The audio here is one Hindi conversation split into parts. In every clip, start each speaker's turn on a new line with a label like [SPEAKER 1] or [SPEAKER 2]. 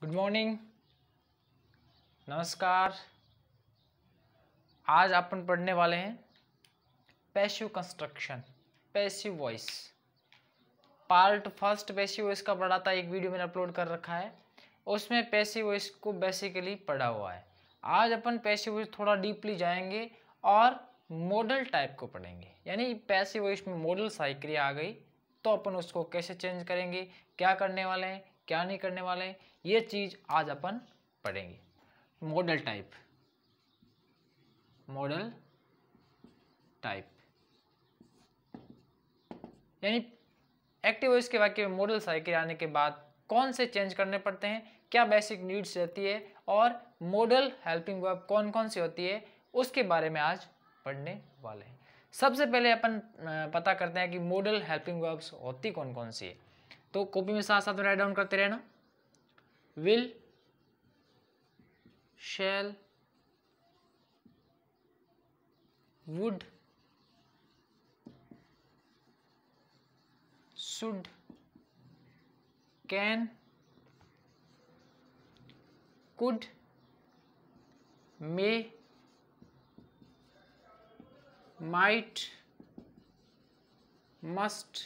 [SPEAKER 1] गुड मॉर्निंग, नमस्कार। आज अपन पढ़ने वाले हैं passive construction, passive voice. Part first passive voice का पढ़ा था, एक वीडियो मैंने अपलोड कर रखा है, उसमें पैसिव वॉइस को बेसिकली पढ़ा हुआ है। आज अपन पैसिव वॉइस थोड़ा डीपली जाएंगे और मॉडल टाइप को पढ़ेंगे। यानी पैसिव वॉइस में मॉडल साइक्रिया आ गई तो अपन उसको कैसे चेंज करेंगे, क्या करने वाले हैं, क्या नहीं करने वाले हैं, ये चीज़ आज अपन पढ़ेंगे। मॉडल टाइप, मॉडल टाइप यानी एक्टिव वॉइस के वाक्य में मॉडल साइक्रिया आने के बाद कौन से चेंज करने पड़ते हैं, क्या बेसिक नीड्स रहती है और मॉडल हेल्पिंग वर्ब कौन कौन सी होती है, उसके बारे में आज पढ़ने वाले हैं। सबसे पहले अपन पता करते हैं कि मॉडल हेल्पिंग वर्ब्स होती कौन कौन सी है। तो कॉपी में साथ साथ में राइट डाउन करते रहना। Will, shall, would, should, can, could, may, might, must,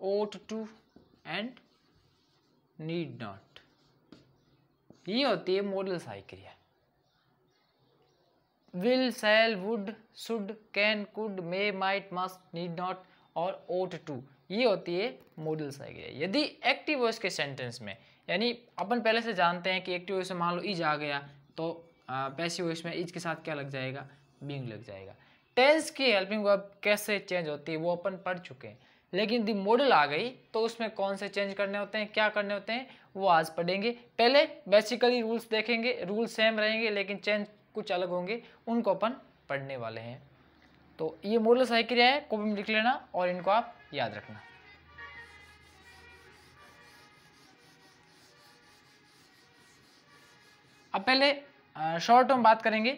[SPEAKER 1] ought to and need not, ये होती है मॉडल साइक्रिया। Will, shall, would, should, can, could, may, might, must, need not और ought to, ये होती है मॉडल साइक्रिया। यदि एक्टिव वॉइस के सेंटेंस में, यानी अपन पहले से जानते हैं कि एक्टिव वॉइस में मान लो इज आ गया तो पैसिव वॉइस में इज के साथ क्या लग जाएगा, बीइंग लग जाएगा। टेंस की हेल्पिंग वर्ब कैसे चेंज होती है वो अपन पढ़ चुके हैं, लेकिन दी मॉडल आ गई तो उसमें कौन से चेंज करने होते हैं, क्या करने होते हैं, वो आज पढ़ेंगे। पहले बेसिकली रूल्स देखेंगे, रूल सेम रहेंगे लेकिन चेंज कुछ अलग होंगे, उनको अपन पढ़ने वाले हैं। तो ये मॉडल साइक्रिया है, कॉपी में लिख लेना और इनको आप याद रखना। अब पहले शॉर्ट में बात करेंगे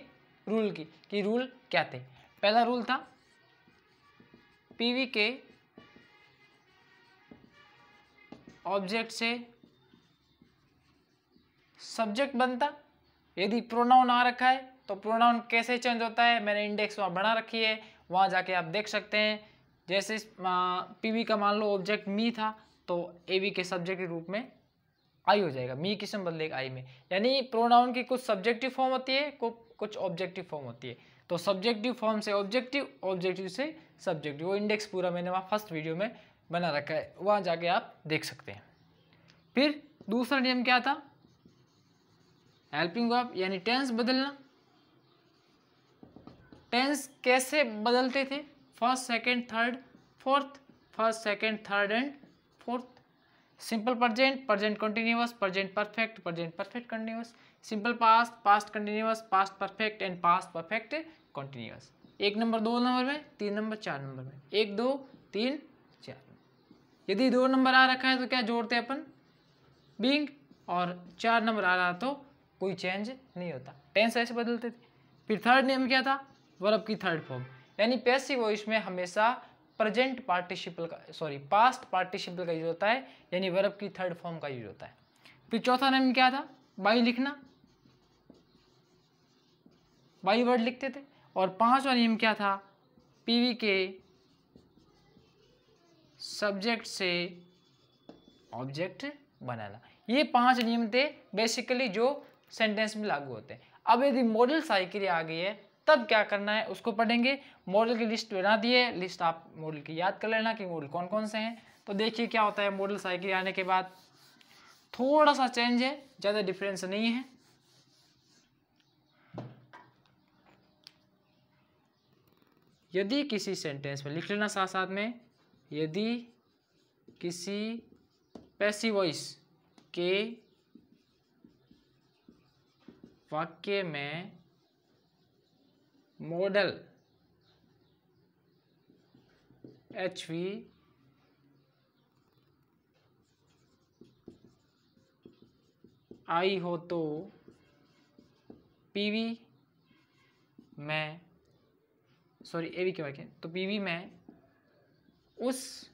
[SPEAKER 1] रूल की कि रूल क्या थे। पहला रूल था पीवी के ऑब्जेक्ट से सब्जेक्ट बनता। यदि प्रोनाउन आ रखा है तो प्रोनाउन कैसे चेंज होता है, मैंने इंडेक्स वहाँ बना रखी है, वहाँ जाके आप देख सकते हैं। जैसे पीवी का मान लो ऑब्जेक्ट मी था तो एवी के सब्जेक्ट के रूप में आई हो जाएगा, मी किस्म बदलेगा आई में। यानी प्रोनाउन की कुछ सब्जेक्टिव फॉर्म होती है, कुछ ऑब्जेक्टिव फॉर्म होती है। तो सब्जेक्टिव फॉर्म से ऑब्जेक्टिव, ऑब्जेक्टिव से सब्जेक्टिव, वो इंडेक्स पूरा मैंने वहाँ फर्स्ट वीडियो में बना रखा है, वहाँ जाके आप देख सकते हैं। फिर दूसरा नियम क्या था, हेल्पिंग वर्ब यानी टेंस बदलना। टेंस कैसे बदलते थे, first, second, third, fourth, first, second, third and fourth. Simple present, present continuous, present perfect, present perfect continuous, simple past, past continuous, past perfect and past perfect continuous. 1 number 2 number में, 3 नंबर 4 नंबर में, 1 2 3 4। यदि 2 नंबर आ रखा है तो क्या जोड़ते हैं अपन, बीइंग, और 4 नंबर आ रहा तो कोई चेंज नहीं होता। टेंस ऐसे बदलते थे। फिर थर्ड नियम क्या था, वर्ब की थर्ड फॉर्म, यानी पैसिव वॉइस में हमेशा प्रेजेंट पार्टिसिपल का, सॉरी पास्ट पार्टिसिपल का यूज होता है, यानी वर्ब की थर्ड फॉर्म का यूज होता है। फिर चौथा नियम क्या था, बाई लिखना, बाई वर्ड लिखते थे। और पांचवा नियम क्या था, पीवी के सब्जेक्ट से ऑब्जेक्ट बनाना। ये 5 नियम थे बेसिकली जो सेंटेंस में लागू होते हैं। अब यदि मॉडल साइक्रिया आ गई है तब क्या करना है उसको पढ़ेंगे। मॉडल की लिस्ट बना दी है, लिस्ट आप मॉडल की याद कर लेना कि मॉडल कौन कौन से हैं। तो देखिए क्या होता है, मॉडल साइक्रिया आने के बाद थोड़ा सा चेंज है, ज़्यादा डिफरेंस नहीं है। यदि किसी सेंटेंस में लिख लेना साथ साथ में, यदि किसी पैसिव वॉइस के वाक्य में मॉडल HV आई हो तो PV में, सॉरी एवी के वाक्य, तो PV में उस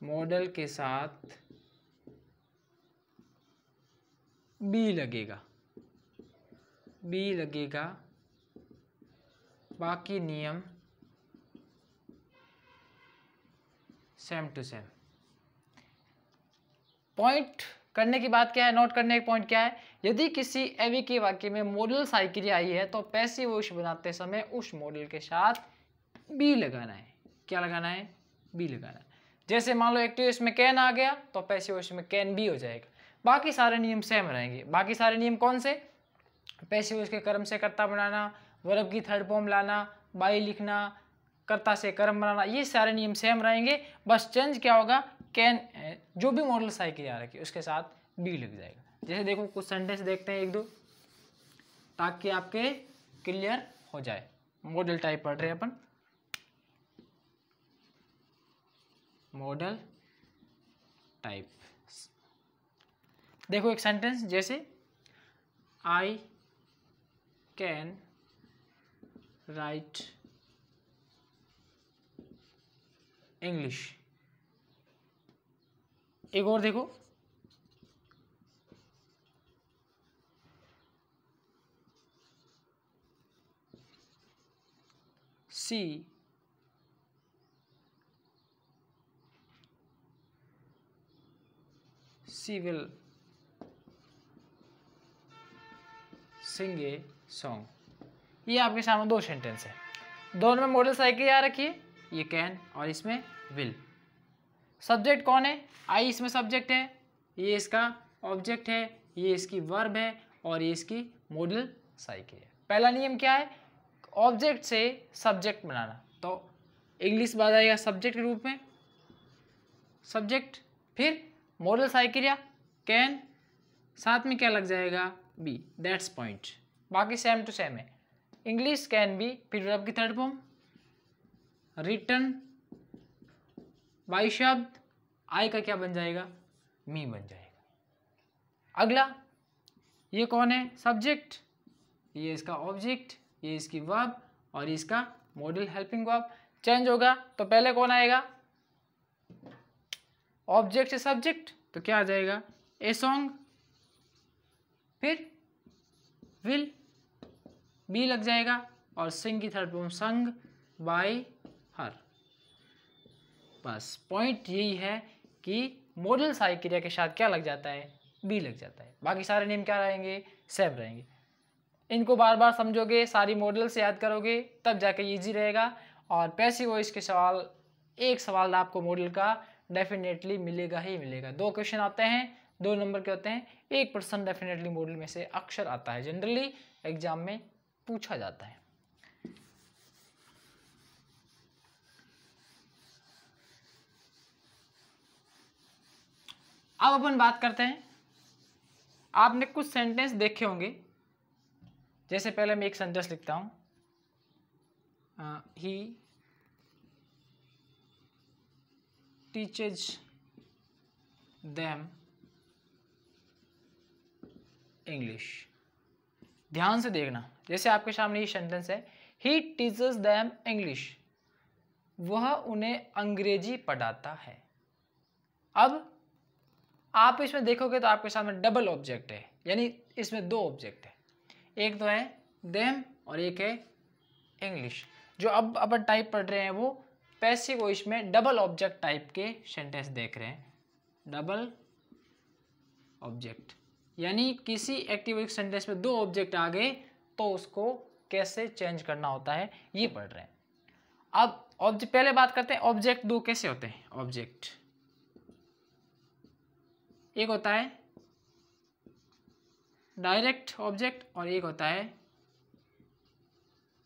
[SPEAKER 1] मॉडल के साथ बी लगेगा, बी लगेगा, बाकी नियम सेम टू सेम। पॉइंट करने की बात क्या है, नोट करने का पॉइंट क्या है, यदि किसी एवी के वाक्य में मॉडल साइक्रिया आई है तो पैसिव वॉइस बनाते समय उस मॉडल के साथ बी लगाना है। क्या लगाना है? बी लगाना है। जैसे मान लो एक्टिव वॉइस में कैन आ गया तो पैसिव वॉइस में कैन बी हो जाएगा। बाकी सारे नियम सेम रहेंगे। बाकी सारे नियम कौन से? पैसिव वॉइस के कर्म से कर्ता बनाना, वर्ब की थर्ड फॉर्म लाना, बाई लिखना, कर्ता से कर्म बनाना, ये सारे नियम सेम रहेंगे। बस चेंज क्या होगा, कैन जो भी मॉडल साइकिल आ रखी है उसके साथ बी लग जाएगा। जैसे देखो कुछ सेंटेंस देखते हैं एक दो, ताकि आपके क्लियर हो जाए। मॉडल टाइप पढ़ रहे हैं अपन, मॉडल टाइप। देखो एक सेंटेंस, जैसे आई कैन राइट इंग्लिश। एक और देखो, सी विल सिंग ए सॉन्ग। ये आपके सामने दो सेंटेंस है, दोनों में मॉडल साइकिल आ रखी है, ये कैन और इसमें विल। सब्जेक्ट कौन है? आई इसमें सब्जेक्ट है, ये इसका ऑब्जेक्ट है, ये इसकी वर्ब है और ये इसकी मॉडल साइकिल है। पहला नियम क्या है? ऑब्जेक्ट से सब्जेक्ट बनाना। तो इंग्लिश आ जाएगा सब्जेक्ट के रूप में, सब्जेक्ट, फिर मॉडल साइकिल कैन, साथ में क्या लग जाएगा? बी। That's point. बाकी सेम टू सेम है। इंग्लिश कैन बी, फिर वर्ब की थर्ड फॉर्म, रिटन बाई शब्द, आई का क्या बन जाएगा? मी बन जाएगा। अगला, ये कौन है? सब्जेक्ट, ये इसका ऑब्जेक्ट, ये इसकी वर्ब और इसका मॉडल हेल्पिंग वर्ब। चेंज होगा तो पहले कौन आएगा? ऑब्जेक्ट से सब्जेक्ट, तो क्या आ जाएगा? ए सॉन्ग, फिर विल, बी लग जाएगा और सिंग की थर्ड फॉर्म संग बाय हर। बस पॉइंट यही है कि मॉडल साइकिल के साथ क्या लग जाता है? बी लग जाता है। बाकी सारे नेम क्या रहेंगे? सेम रहेंगे। इनको बार बार समझोगे, सारी मॉडल से याद करोगे, तब जाके इजी रहेगा। और पैसिव वॉइस के सवाल, एक सवाल आपको मॉडल का डेफिनेटली मिलेगा ही मिलेगा। 2 क्वेश्चन आते हैं, 2 नंबर के होते हैं, 1% डेफिनेटली मॉडल में से अक्षर आता है, जनरली एग्जाम में पूछा जाता है। अब अपन बात करते हैं, आपने कुछ सेंटेंस देखे होंगे। जैसे पहले मैं एक सेंटेंस लिखता हूं, ही टीचेज देम इंग्लिश। ध्यान से देखना, जैसे आपके सामने ये सेंटेंस है, ही टीचेस देम इंग्लिश, वह उन्हें अंग्रेजी पढ़ाता है। अब आप इसमें देखोगे तो आपके सामने डबल ऑब्जेक्ट है, यानी इसमें 2 ऑब्जेक्ट है, एक तो है देम और एक है इंग्लिश। जो अब अपन टाइप पढ़ रहे हैं वो पैसिव वॉइस में डबल ऑब्जेक्ट टाइप के सेंटेंस देख रहे हैं। डबल ऑब्जेक्ट यानी किसी एक्टिव वॉइस सेंटेंस में 2 ऑब्जेक्ट आ गए तो उसको कैसे चेंज करना होता है, ये पढ़ रहे हैं। अब पहले बात करते हैं ऑब्जेक्ट 2 कैसे होते हैं। ऑब्जेक्ट एक होता है डायरेक्ट ऑब्जेक्ट और एक होता है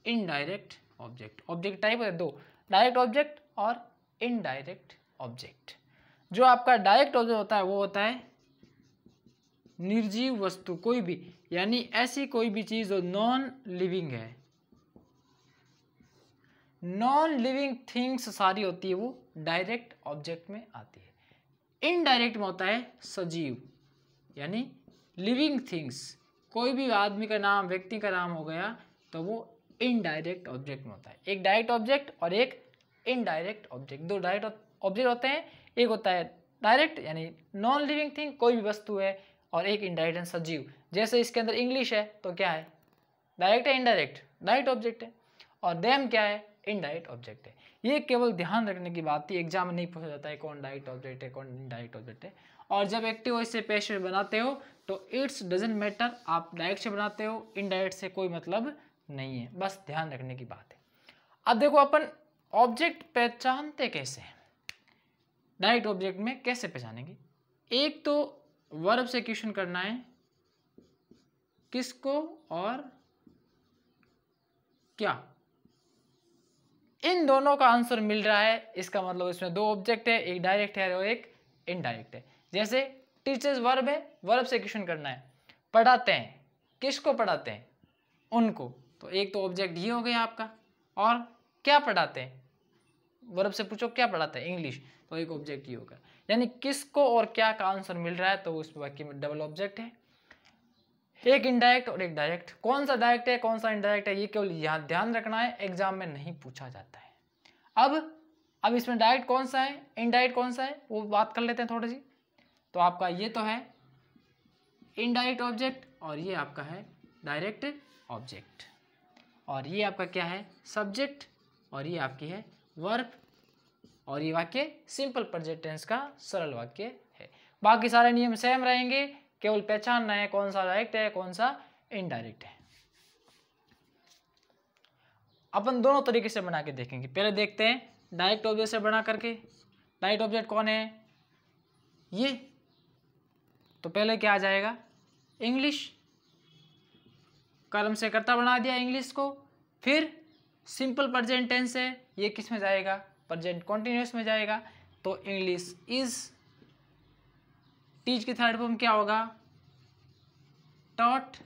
[SPEAKER 1] इनडायरेक्ट ऑब्जेक्ट। ऑब्जेक्ट टाइप होते हैं 2, डायरेक्ट ऑब्जेक्ट और इनडायरेक्ट ऑब्जेक्ट। जो आपका डायरेक्ट ऑब्जेक्ट होता है वो होता है निर्जीव वस्तु, कोई भी, यानी ऐसी कोई भी चीज जो नॉन लिविंग है, नॉन लिविंग थिंग्स सारी होती है वो डायरेक्ट ऑब्जेक्ट में आती है। इनडायरेक्ट में होता है सजीव, यानी लिविंग थिंग्स, कोई भी आदमी का नाम, व्यक्ति का नाम हो गया तो वो इनडायरेक्ट ऑब्जेक्ट में होता है। एक डायरेक्ट ऑब्जेक्ट और एक इनडायरेक्ट ऑब्जेक्ट, 2 डायरेक्ट ऑब्जेक्ट होते हैं, एक होता है डायरेक्ट यानी नॉन लिविंग थिंग, कोई भी वस्तु है, और एक इनडायरेक्ट यानी सजीव। जैसे इसके अंदर इंग्लिश है तो क्या है, डायरेक्ट है इनडायरेक्ट, डायरेक्ट ऑब्जेक्ट है, और देम क्या है, इनडायरेक्ट ऑब्जेक्ट है। ये केवल ध्यान रखने की बात थी, एग्जाम में नहीं पूछा जाता है कौन डायरेक्ट ऑब्जेक्ट है कौन इनडायरेक्ट ऑब्जेक्ट है। और जब एक्टिव वॉइस से पैसिव बनाते हो तो इट्स डजंट मैटर, आप डायरेक्ट से बनाते हो, इनडायरेक्ट से कोई मतलब नहीं है, बस ध्यान रखने की बात है। अब देखो अपन ऑब्जेक्ट पहचानते कैसे हैं, डायरेक्ट ऑब्जेक्ट में कैसे पहचानेंगे। एक तो वर्ब से क्वेश्चन करना है, किसको और क्या, इन दोनों का आंसर मिल रहा है, इसका मतलब इसमें दो ऑब्जेक्ट है, एक डायरेक्ट है और एक इनडायरेक्ट है। जैसे टीचर्स वर्ब है, वर्ब से क्वेश्चन करना है, पढ़ाते हैं, किसको पढ़ाते हैं, उनको, तो एक तो ऑब्जेक्ट ये हो गया आपका। और क्या पढ़ाते हैं, वर्ब से पूछो क्या पढ़ाते हैं, इंग्लिश, तो एक ऑब्जेक्ट ये होगा। यानी किसको और क्या का आंसर मिल रहा है, तो उस वाक्य में डबल ऑब्जेक्ट है, एक इनडायरेक्ट और एक डायरेक्ट। कौन सा डायरेक्ट है कौन सा इनडायरेक्ट है, ये केवल यहाँ ध्यान रखना है, एग्जाम में नहीं पूछा जाता है। अब इसमें डायरेक्ट कौन सा है, इनडायरेक्ट कौन सा है, वो बात कर लेते हैं थोड़ी सी। तो आपका ये तो है इनडायरेक्ट ऑब्जेक्ट, और ये आपका है डायरेक्ट ऑब्जेक्ट, और ये आपका क्या है, सब्जेक्ट, और ये आपकी है वर्ब, और ये वाक्य सिंपल प्रेजेंट टेंस का सरल वाक्य है। बाकी सारे नियम सेम रहेंगे, केवल पहचानना है कौन सा डायरेक्ट है कौन सा इनडायरेक्ट है। अपन दोनों तरीके से बना के देखेंगे। पहले देखते हैं डायरेक्ट ऑब्जेक्ट से बना करके। डायरेक्ट ऑब्जेक्ट कौन है, ये, तो पहले क्या आ जाएगा, इंग्लिश, कर्म से कर्ता बना दिया इंग्लिश को। फिर सिंपल प्रेजेंट टेंस है, ये किस में जाएगा, प्रेजेंट कंटिन्यूअस में जाएगा, तो इंग्लिश इज। टीच की थर्ड फॉर्म क्या होगा, टॉट।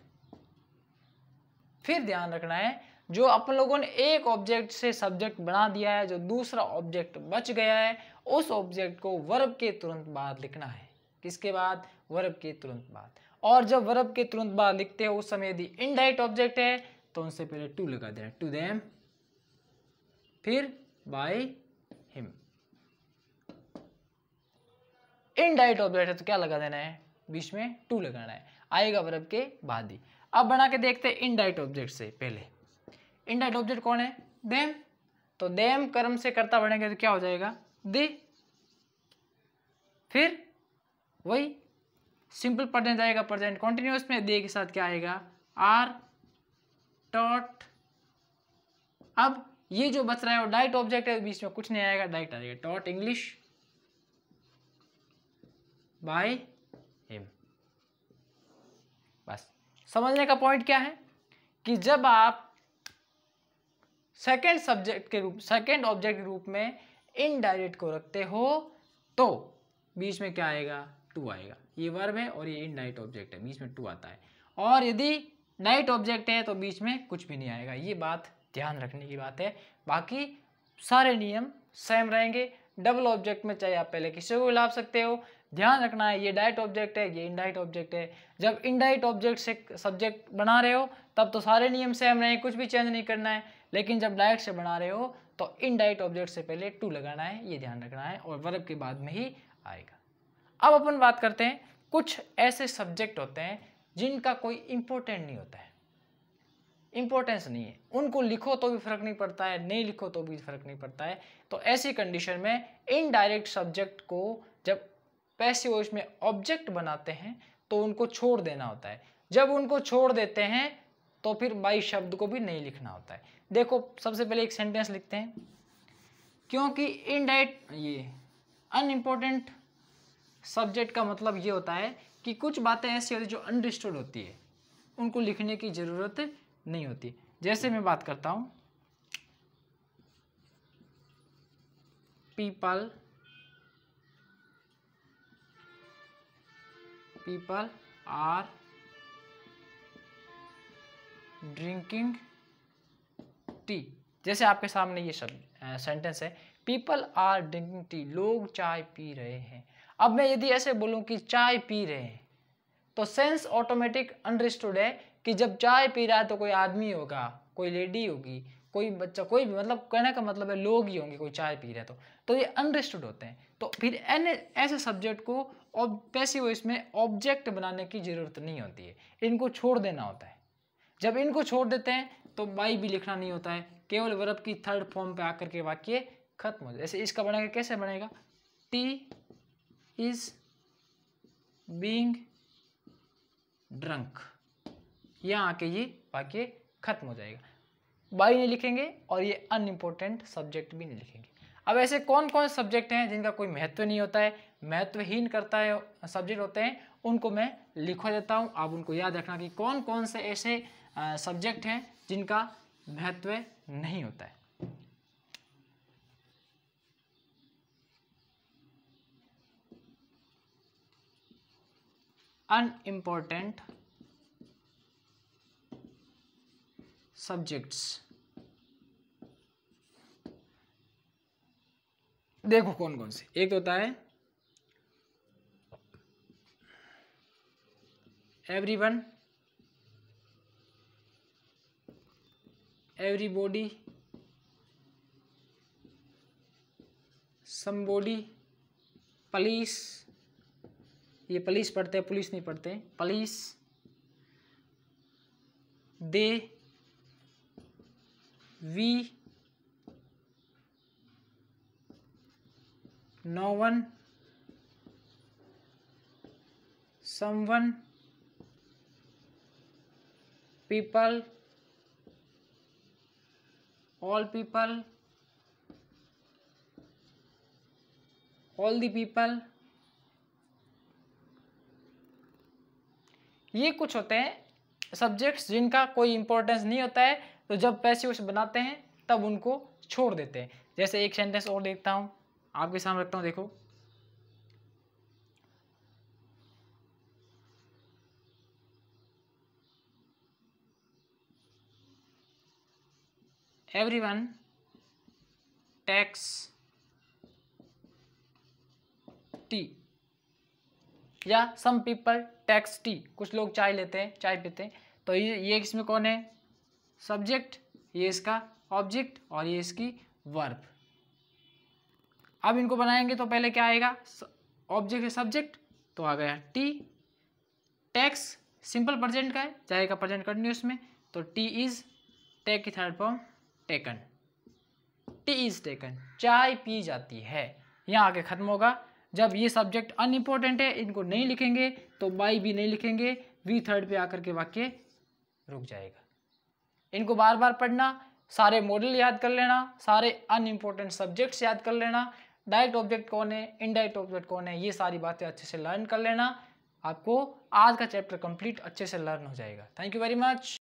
[SPEAKER 1] फिर ध्यान रखना है, जो अपन लोगों ने एक ऑब्जेक्ट से सब्जेक्ट बना दिया है, जो दूसरा ऑब्जेक्ट बच गया है, उस ऑब्जेक्ट को वर्ब के तुरंत बाद लिखना है। किसके बाद, वर्ब के तुरंत बाद। और जब वर्ब के तुरंत बाद लिखते हो उस समय यदि इनडायरेक्ट ऑब्जेक्ट है तो उनसे पहले टू लगा देना, टू देम, फिर बाय हिम। इनडायरेक्ट ऑब्जेक्ट है तो क्या लगा देना है, बीच में टू लगाना है, आएगा वर्ब के बाद ही। अब बना के देखते हैं इनडायरेक्ट ऑब्जेक्ट से पहले। इनडायरेक्ट ऑब्जेक्ट कौन है, देम, तो देम कर्म से कर्ता बढ़ेंगे तो क्या हो जाएगा, दे। फिर वही सिंपल प्रेजेंट जाएगा प्रेजेंट कंटिन्यूअस में, दे के साथ क्या आएगा, आर, टॉट। अब ये जो बच रहा है वो डायरेक्ट ऑब्जेक्ट है, बीच में कुछ नहीं आएगा, डायरेक्ट आएगा, टॉट इंग्लिश बाय हिम। बस समझने का पॉइंट क्या है कि जब आप सेकेंड सब्जेक्ट के रूप, सेकेंड ऑब्जेक्ट के रूप में इनडायरेक्ट को रखते हो तो बीच में क्या आएगा, टू आएगा। ये वर्ब है और ये इनडायरेक्ट ऑब्जेक्ट है, बीच में टू आता है। और यदि डायरेक्ट ऑब्जेक्ट है तो बीच में कुछ भी नहीं आएगा, ये बात ध्यान रखने की बात है। बाकी सारे नियम सेम रहेंगे। डबल ऑब्जेक्ट में चाहे आप पहले किसी को ला सकते हो, ध्यान रखना है ये डायरेक्ट ऑब्जेक्ट है ये इनडायरेक्ट ऑब्जेक्ट है। जब इनडायरेक्ट ऑब्जेक्ट से सब्जेक्ट बना रहे हो तब तो सारे नियम सेम रहेंगे, कुछ भी चेंज नहीं करना है। लेकिन जब डायरेक्ट से बना रहे हो तो इनडायरेक्ट ऑब्जेक्ट से पहले टू लगाना है, ये ध्यान रखना है, और वर्ब के बाद में ही आएगा। अब अपन बात करते हैं, कुछ ऐसे सब्जेक्ट होते हैं जिनका कोई इंपॉर्टेंट नहीं होता है, इंपॉर्टेंस नहीं है, उनको लिखो तो भी फर्क नहीं पड़ता है, नहीं लिखो तो भी फर्क नहीं पड़ता है। तो ऐसी कंडीशन में इनडायरेक्ट सब्जेक्ट को जब पैसिव वॉइस में ऑब्जेक्ट बनाते हैं तो उनको छोड़ देना होता है। जब उनको छोड़ देते हैं तो फिर बाई शब्द को भी नहीं लिखना होता है। देखो सबसे पहले एक सेंटेंस लिखते हैं, क्योंकि इनडायरेक्ट ये अनइम्पोर्टेंट सब्जेक्ट का मतलब ये होता है कि कुछ बातें ऐसी होती है जो अंडरस्टूड होती है, उनको लिखने की जरूरत नहीं होती। जैसे मैं बात करता हूं, पीपल आर ड्रिंकिंग टी। जैसे आपके सामने ये शब्द सेंटेंस है, पीपल आर ड्रिंकिंग टी, लोग चाय पी रहे हैं। अब मैं यदि ऐसे बोलूं कि चाय पी रहे हैं तो सेंस ऑटोमेटिक अंडरस्टूड है कि जब चाय पी रहा है तो कोई आदमी होगा, कोई लेडी होगी, कोई बच्चा कोई भी, मतलब कहने का मतलब है लोग ही होंगे, कोई चाय पी रहे हैं तो ये अंडरस्टूड होते हैं। तो फिर ऐसे सब्जेक्ट को पैसिव वॉइस में ऑब्जेक्ट बनाने की जरूरत नहीं होती है, इनको छोड़ देना होता है। जब इनको छोड़ देते हैं तो बाई भी लिखना नहीं होता है, केवल वर्ब की थर्ड फॉर्म पे आकर के वाक्य खत्म हो जाए। जैसे इसका बनेगा, कैसे बनेगा, टी इज बीइंग ड्रंक, यहाँ आके ये वाक्य खत्म हो जाएगा। बाई नहीं लिखेंगे और ये अनइम्पोर्टेंट सब्जेक्ट भी नहीं लिखेंगे। अब ऐसे कौन कौन सब्जेक्ट हैं जिनका कोई महत्व नहीं होता है, महत्वहीन करता है सब्जेक्ट होते हैं, उनको मैं लिखवा देता हूँ। आप उनको याद रखना कि कौन कौन से ऐसे सब्जेक्ट हैं जिनका महत्व नहीं होता है। अनइम्पोर्टेंट सब्जेक्ट्स देखो कौन कौन से। एक होता है एवरीवन, एवरीबॉडी, समबॉडी, पुलिस, ये पुलिस पढ़ते हैं, पुलिस नहीं पढ़ते, पुलिस, they, we, no one, someone, people, all people, all the people। ये कुछ होते हैं सब्जेक्ट्स जिनका कोई इंपॉर्टेंस नहीं होता है, तो जब पैसिव वॉइस बनाते हैं तब उनको छोड़ देते हैं। जैसे एक सेंटेंस और देखता हूं, आपके सामने रखता हूं, देखो, एवरीवन टेक्स टी, या सम पीपल टेक्स टी, कुछ लोग चाय लेते हैं, चाय पीते हैं। तो ये इसमें कौन है, सब्जेक्ट, ये इसका ऑब्जेक्ट और ये इसकी वर्ब। अब इनको बनाएंगे तो पहले क्या आएगा, ऑब्जेक्ट है सब्जेक्ट, तो आ गया टी, टेक्स सिंपल प्रेजेंट का है, जाएगा प्रेजेंट कंटिन्यूअस में, तो टी इज, टेक की third form taken, T is taken, चाय पी जाती है, यहाँ आके खत्म होगा। जब ये सब्जेक्ट अनइम्पोर्टेंट है, इनको नहीं लिखेंगे तो बाई भी नहीं लिखेंगे, वी थर्ड पे आकर के वाक्य रुक जाएगा। इनको बार बार पढ़ना, सारे मॉडल याद कर लेना, सारे अनइम्पोर्टेंट सब्जेक्ट्स याद कर लेना, डायरेक्ट ऑब्जेक्ट कौन है, इनडायरेक्ट ऑब्जेक्ट कौन है, ये सारी बातें अच्छे से लर्न कर लेना। आपको आज का चैप्टर कंप्लीट अच्छे से लर्न हो जाएगा। Thank you very much.